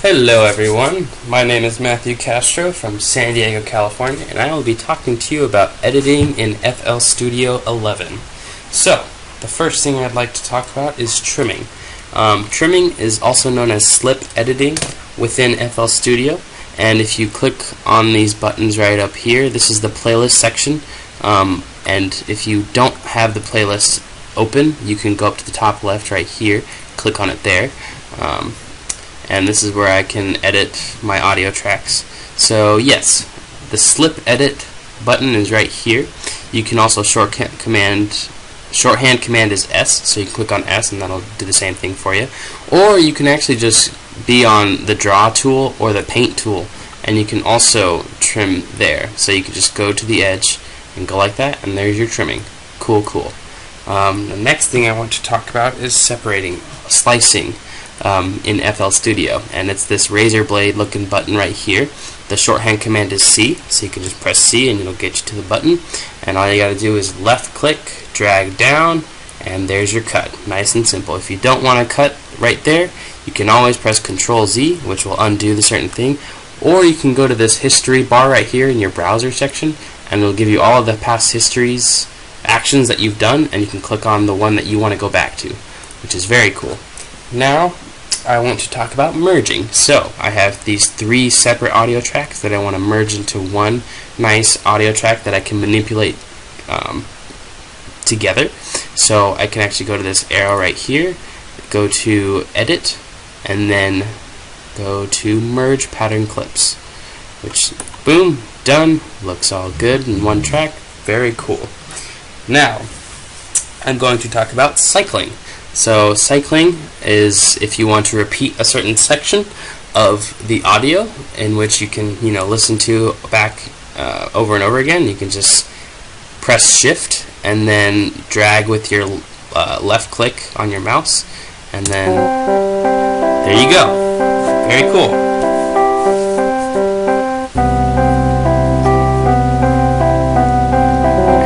Hello everyone, my name is Matthew Castro from San Diego, California, and I will be talking to you about editing in FL Studio 11. So, the first thing I'd like to talk about is trimming. Trimming is also known as slip editing within FL Studio, and if you click on these buttons right up here, this is the playlist section, and if you don't have the playlist open, you can go up to the top left right here, click on it there. And this is where I can edit my audio tracks. So yes, the slip edit button is right here. You can also shorthand command is S, so you can click on S and that'll do the same thing for you. Or you can actually just be on the draw tool or the paint tool, and you can also trim there. So you can just go to the edge and go like that, and there's your trimming. Cool. The next thing I want to talk about is slicing. In FL Studio, and it's this razor blade looking button right here. The shorthand command is C, so you can just press C and it'll get you to the button, and all you gotta do is left click, drag down, and there's your cut. Nice and simple. If you don't want to cut right there, you can always press Control Z, which will undo the certain thing, or you can go to this history bar right here in your browser section, and it'll give you all of the past histories actions that you've done, and you can click on the one that you want to go back to, which is very cool. Now I want to talk about merging. So I have these 3 separate audio tracks that I want to merge into one nice audio track that I can manipulate together. So I can actually go to this arrow right here, go to Edit, and then go to Merge Pattern Clips, which, boom, done. Looks all good in one track. Very cool. Now I'm going to talk about cycling. So cycling is if you want to repeat a certain section of the audio in which you can listen to back over and over again. You can just press Shift and then drag with your left click on your mouse, and then there you go. Very cool.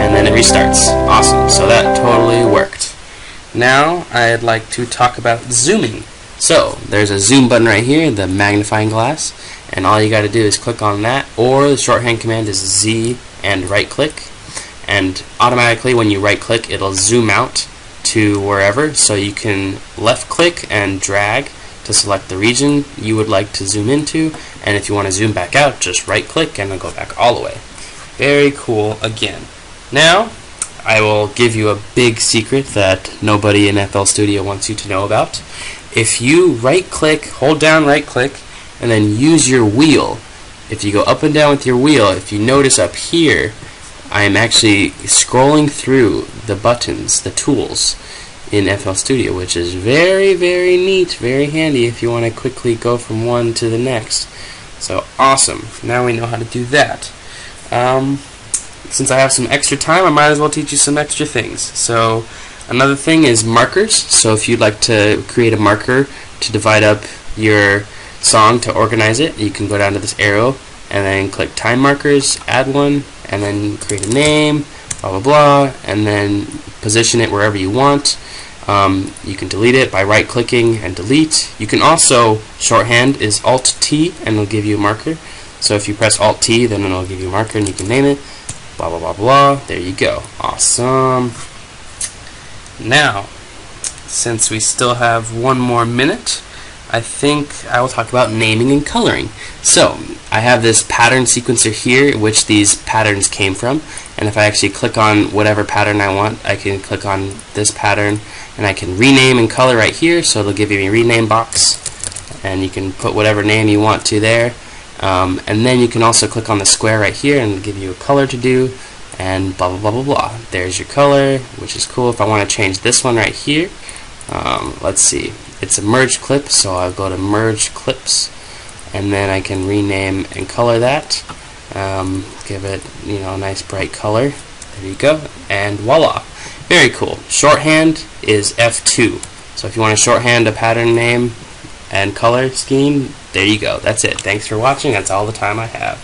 And then it restarts. Awesome. So that totally worked. Now I'd like to talk about zooming. So there's a zoom button right here, the magnifying glass, and all you got to do is click on that, or the shorthand command is Z and right click, and automatically when you right click it'll zoom out to wherever, so you can left click and drag to select the region you would like to zoom into, and if you want to zoom back out, just right click and it'll go back all the way. Very cool again. Now I will give you a big secret that nobody in FL Studio wants you to know about. If you right-click, hold down right-click, and then use your wheel, if you go up and down with your wheel, if you notice up here, I am actually scrolling through the buttons, the tools in FL Studio, which is very, very neat, very handy if you want to quickly go from one to the next. So awesome. Now we know how to do that. Since I have some extra time, I might as well teach you some extra things. So another thing is markers. So if you'd like to create a marker to divide up your song to organize it, you can go down to this arrow and then click time markers, add one, and then create a name, blah blah blah, and then position it wherever you want. You can delete it by right clicking and delete. You can also, shorthand is Alt T and it'll give you a marker. So if you press Alt T, then it'll give you a marker and you can name it. Blah blah blah blah. There you go. Awesome. Now, since we still have one more minute, I think I will talk about naming and coloring. So I have this pattern sequencer here, which these patterns came from, and if I actually click on whatever pattern I want, I can click on this pattern and I can rename and color right here. So it'll give you a rename box, and you can put whatever name you want to there. And then you can also click on the square right here and it'll give you a color to do, and blah blah blah blah blah. There's your color, which is cool. If I want to change this one right here, let's see, it's a merge clip, so I'll go to merge clips, and then I can rename and color that, give it a nice bright color. There you go, and voila. Very cool. Shorthand is F2, so if you want to shorthand a pattern name and color scheme, there you go. That's it. Thanks for watching. That's all the time I have.